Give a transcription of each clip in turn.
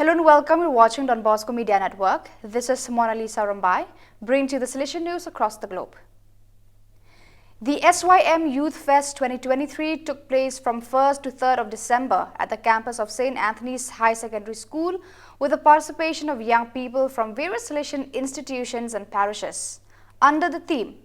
Hello and welcome. You're watching Don Bosco Media Network. This is Mona Lisa Rambai, bringing to you the Salesian news across the globe. The SYM Youth Fest 2023 took place from 1st to 3rd of December at the campus of St. Anthony's High Secondary School with the participation of young people from various Salesian institutions and parishes. Under the theme,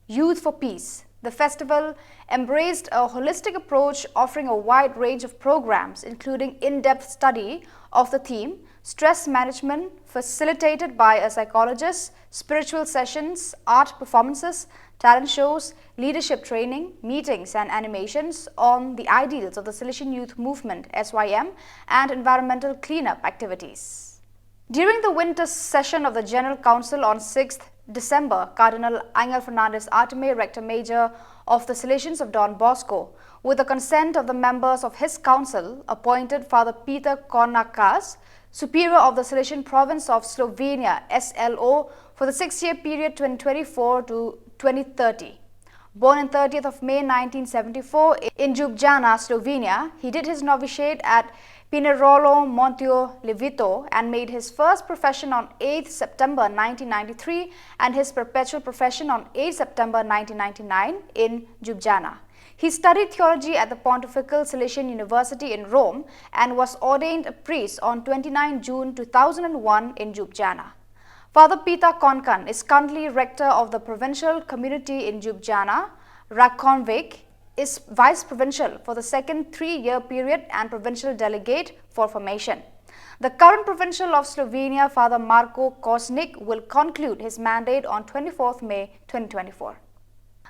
Youth for Peace, the festival embraced a holistic approach offering a wide range of programs including in-depth study of the theme, stress management facilitated by a psychologist, spiritual sessions, art performances, talent shows, leadership training, meetings and animations on the ideals of the Salesian Youth Movement (SYM) and environmental cleanup activities. During the winter session of the General Council on 6th December, Cardinal Angel Fernandez Artime, Rector Major of the Salesians of Don Bosco, with the consent of the members of his council, appointed Father Peter Kornakas, Superior of the Salesian Province of Slovenia (SLO) for the 6-year period 2024 to 2030. Born on 30th of May 1974 in Ljubljana, Slovenia, he did his novitiate at Pinerolo Monteo Levito and made his first profession on 8th September 1993 and his perpetual profession on 8th September 1999 in Ljubljana. He studied theology at the Pontifical Salesian University in Rome and was ordained a priest on 29 June 2001 in Ljubljana. Father Peter Konkan is currently rector of the provincial community in Ljubljana. Rakonvik is vice provincial for the second 3-year period and provincial delegate for formation. The current provincial of Slovenia, Father Marko Kosnik, will conclude his mandate on 24th May 2024.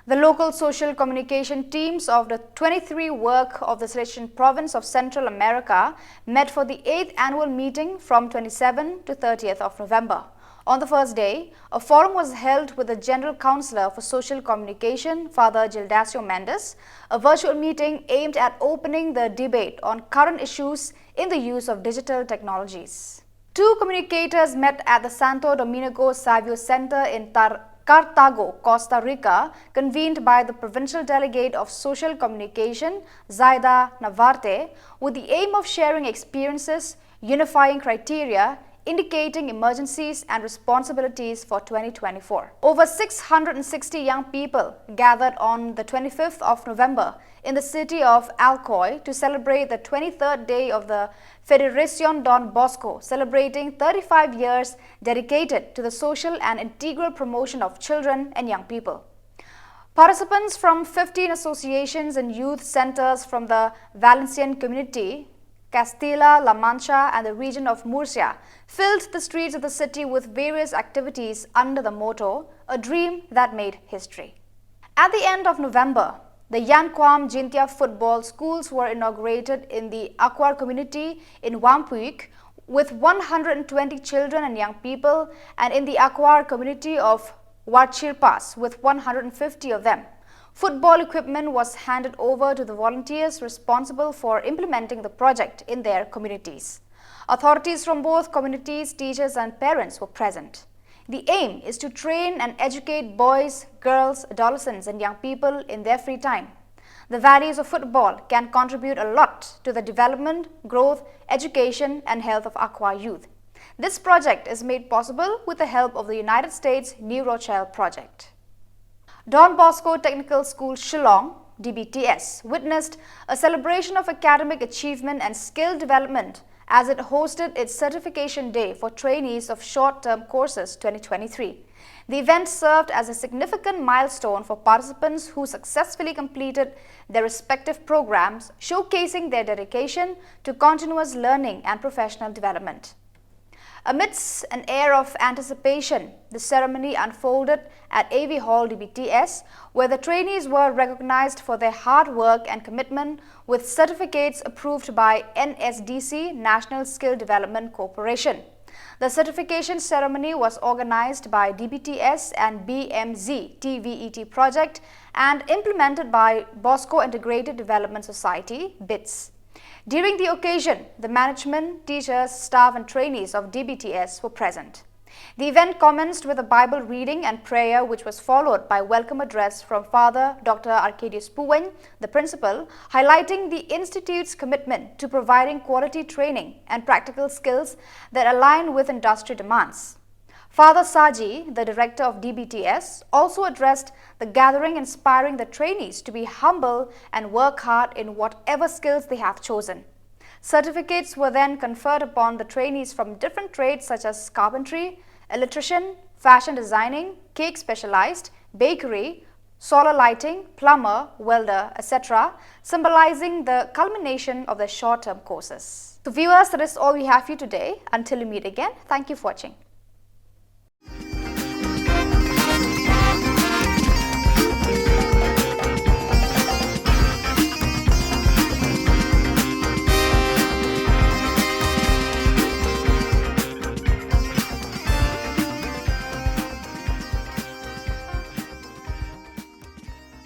The local social communication teams of the 23 work of the Salesian Province of Central America met for the 8th annual meeting from 27th to 30th of November. On the first day, a forum was held with the General Counsellor for Social Communication, Father Gildasio Mendes, a virtual meeting aimed at opening the debate on current issues in the use of digital technologies. 2 communicators met at the Santo Domingo Savio Center in Cartago, Costa Rica, convened by the Provincial Delegate of Social Communication, Zaida Navarte, with the aim of sharing experiences, unifying criteria, indicating emergencies and responsibilities for 2024. Over 660 young people gathered on the 25th of November in the city of Alcoy to celebrate the 23rd day of the Federación Don Bosco, celebrating 35 years dedicated to the social and integral promotion of children and young people. Participants from 15 associations and youth centers from the Valencian community, Castilla-La Mancha and the region of Murcia filled the streets of the city with various activities under the motto, A Dream That Made History. At the end of November, the Yan Kwam Jintia football schools were inaugurated in the Akwar community in Wampuik with 120 children and young people, and in the Akwar community of Warchirpas with 150 of them. Football equipment was handed over to the volunteers responsible for implementing the project in their communities. Authorities from both communities, teachers and parents were present. The aim is to train and educate boys, girls, adolescents and young people in their free time. The values of football can contribute a lot to the development, growth, education and health of Akwa youth. This project is made possible with the help of the United States New Rothschild Project. Don Bosco Technical School Shillong, DBTS, witnessed a celebration of academic achievement and skill development as it hosted its certification day for trainees of short-term courses 2023. The event served as a significant milestone for participants who successfully completed their respective programs, showcasing their dedication to continuous learning and professional development. Amidst an air of anticipation, the ceremony unfolded at AV Hall DBTS, where the trainees were recognized for their hard work and commitment with certificates approved by NSDC, National Skill Development Corporation. The certification ceremony was organized by DBTS and BMZ-TVET project and implemented by Bosco Integrated Development Society, BITS. During the occasion, the management, teachers, staff and trainees of DBTS were present. The event commenced with a Bible reading and prayer, which was followed by a welcome address from Father Dr. Arcadius Puwen, the principal, highlighting the Institute's commitment to providing quality training and practical skills that align with industry demands. Father Saji, the director of DBTS, also addressed the gathering, inspiring the trainees to be humble and work hard in whatever skills they have chosen. Certificates were then conferred upon the trainees from different trades such as carpentry, electrician, fashion designing, cake specialized, bakery, solar lighting, plumber, welder, etc., symbolizing the culmination of the short-term courses. So viewers, that is all we have for you today. Until we meet again, thank you for watching.